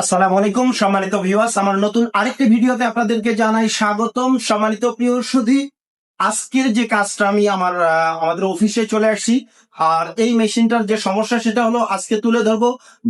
আসসালামু আলাইকুম সম্মানিত ভিউয়ার্স, আমার নতুন আরেকটি ভিডিওতে আপনাদেরকে জানাই স্বাগতম। সম্মানিত প্রিয় সুধী, আজকের যে কাজটা আমি আমাদের অফিসে চলে আসছি, আর এই মেশিনটার যে সমস্যা সেটা হলো আজকে তুলে ধরবো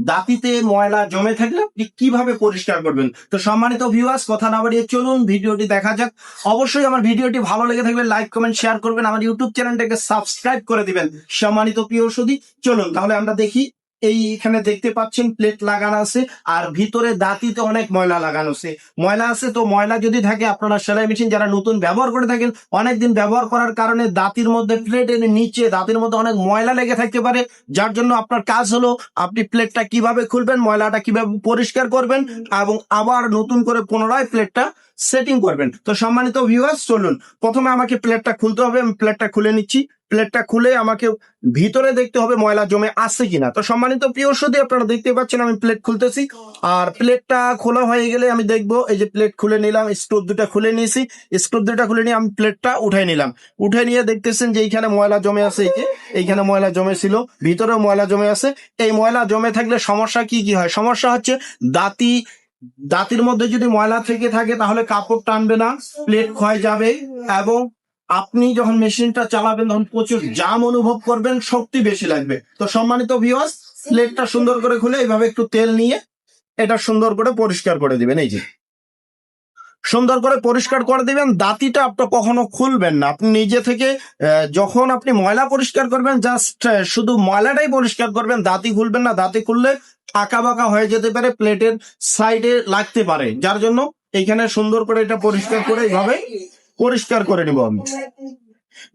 দাঁতিতে ময়লা জমে থাকলে আপনি কিভাবে পরিষ্কার করবেন। তো সম্মানিত ভিউয়ার্স, কথা না বাড়িয়ে চলুন ভিডিওটি দেখা যাক। অবশ্যই আমার ভিডিওটি ভালো লেগে থাকলে লাইক কমেন্ট শেয়ার করবেন, আমার ইউটিউব চ্যানেলটাকে সাবস্ক্রাইব করে দিবেন। সম্মানিত প্রিয় সুধী, চলুন তাহলে আমরা দেখি। এইখানে দেখতে পাচ্ছেন প্লেট লাগানো আছে, আর ভিতরে দাঁতিতে অনেক ময়লা লাগানো আছে। ময়লা আছে, তো ময়লা যদি থাকে, আপনারা সেলাই মেশিন যারা নতুন ব্যবহার করে থাকেন, অনেকদিন ব্যবহার করার কারণে দাঁতির মধ্যে, প্লেটের নিচে দাঁতের মধ্যে অনেক ময়লা লেগে থাকতে পারে। যার জন্য আপনার কাজ হলো আপনি প্লেটটা কিভাবে খুলবেন, ময়লাটা কিভাবে পরিষ্কার করবেন এবং আবার নতুন করে পুনরায় প্লেটটা সেটিং করবেন। তো সম্মানিত ভিউয়ার্স, চলুন প্রথমে আমাকে প্লেটটা খুলতে হবে। আমি প্লেটটা খুলে নিচ্ছি। প্লেটটা খুলে আমাকে ভিতরে দেখতে হবে ময়লা জমে আছে কিনা। তো সম্মানিত প্রিয় সুধী, আপনারা দেখতে পাচ্ছেন আমি প্লেট খুলতেছি। আর প্লেটটা খোলা হয়ে গেলে আমি দেখবো, এই যে প্লেট খুলে নিলাম, স্ক্রু দুটা খুলে নিয়েছি। স্ক্রু দুটা খুলে নিয়ে আমি প্লেটটা উঠাই নিলাম। উঠে নিয়ে দেখতেছেন যে এইখানে ময়লা জমে আছে। এই যে এইখানে ময়লা জমে ছিল, ভিতরেও ময়লা জমে আছে। এই ময়লা জমে থাকলে সমস্যা কি কি হয়? সমস্যা হচ্ছে দাঁতির মধ্যে যদি ময়লা থেকে থাকে তাহলে কাপড় টানবে না, প্লেট ক্ষয় যাবে, এবং আপনি যখন মেশিনটা চালাবেন তখন প্রচুর জাম অনুভব করবেন, শক্তি বেশি লাগবে। তো সম্মানিত ভিউয়ার্স, প্লেটটা সুন্দর করে খুলে এইভাবে একটু তেল নিয়ে এটা সুন্দর করে পরিষ্কার করে দিবেন। এই যে সুন্দর করে পরিষ্কার করে দিবেন। দাঁতিটা আপনি কখনো খুলবেন না। আপনি নিজে থেকে যখন আপনি ময়লা পরিষ্কার করবেন, জাস্ট শুধু ময়লাটাই পরিষ্কার করবেন, দাঁতি খুলবেন না। দাঁতি খুললে আঁকা বাঁকা হয়ে যেতে পারে, প্লেটের সাইডে লাগতে পারে। যার জন্য এইখানে সুন্দর করে এটা পরিষ্কার করে এইভাবে পরিষ্কার করে নিব আমি।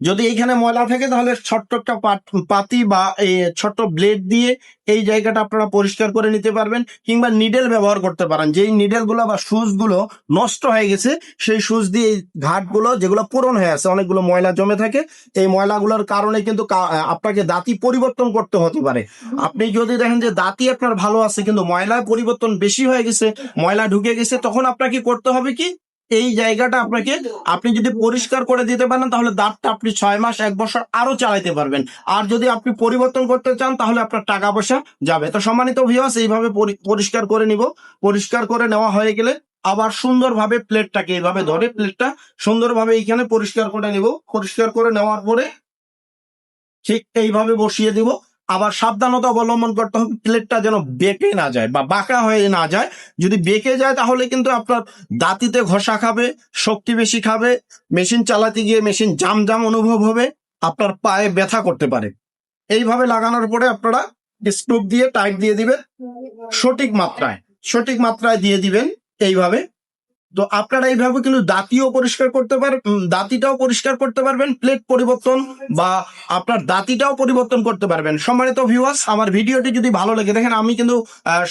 যদি এইখানে ময়লা থাকে তাহলে ছোট্ট একটা পাতি বা এই ছোট্ট ব্লেড দিয়ে এই জায়গাটা আপনারা পরিষ্কার করে নিতে পারবেন, কিংবা নিডেল ব্যবহার করতে পারেন। যেই নিডেল গুলো বা সুচ গুলো নষ্ট হয়ে গেছে, সেই সুচ দিয়ে এই ঘাট গুলো যেগুলো পূরণ হয়ে আছে, অনেকগুলো ময়লা জমে থাকে, এই ময়লাগুলোর কারণে কিন্তু আপনাকে দাঁতি পরিবর্তন করতে হতে পারে। আপনি যদি দেখেন যে দাঁতি আপনার ভালো আছে কিন্তু ময়লা পরিবর্তন বেশি হয়ে গেছে, ময়লা ঢুকে গেছে, তখন আপনাকে করতে হবে কি, এই জায়গাটা আপনি যদি পরিষ্কার করে দিতে পারেন তাহলে দাঁতটা আপনি 6 মাস 1 বছর আরো চালাইতে পারবেন। আর যদি আপনি পরিবর্তন করতে চান তাহলে আপনার টাকা পয়সা যাবে। তো সম্মানিত ভিউয়ার্স, এইভাবে পরিষ্কার করে নিব। পরিষ্কার করে নেওয়া হয়ে গেলে আবার সুন্দরভাবে প্লেটটাকে এইভাবে ধরে প্লেটটা সুন্দরভাবে এইখানে পরিষ্কার করে নিব। পরিষ্কার করে নেওয়ার পরে ঠিক এইভাবে বসিয়ে দিব। আবার সাবধানতা অবলম্বন করতে হবে, প্লেটটা যেন বেঁকে না যায় বা বাঁকা হয়ে না যায়। যদি বেঁকে যায় তাহলে কিন্তু আপনার দাঁতিতে ঘষা খাবে, শক্তি বেশি খাবে, মেশিন চালাতে গিয়ে মেশিন জাম জাম অনুভব হবে, আপনার পায়ে ব্যথা করতে পারে। এইভাবে লাগানোর পরে আপনারা স্ক্রু দিয়ে টাইট দিয়ে দিবেন, সঠিক মাত্রায় সঠিক মাত্রায় দিয়ে দিবেন এইভাবে। তো আপনারা এইভাবে কিন্তু দাঁতিও পরিষ্কার করতে পারবেন, দাঁতিটাও পরিষ্কার করতে পারবেন, প্লেট পরিবর্তন বা আপনার দাঁতিটাও পরিবর্তন করতে পারবেন। সম্মানিত ভিউয়ার্স, আমার ভিডিওটি যদি ভালো লাগে, দেখেন আমি কিন্তু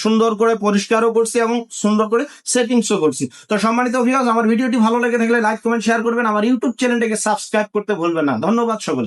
সুন্দর করে পরিষ্কারও করছি এবং সুন্দর করে সেটিংসও করছি। তো সম্মানিত ভিউয়ার্স, আমার ভিডিওটি ভালো লেগে থাকলে লাইক কমেন্ট শেয়ার করবেন, আমার ইউটিউব চ্যানেলটাকে সাবস্ক্রাইব করতে ভুলবেন না। ধন্যবাদ সকল।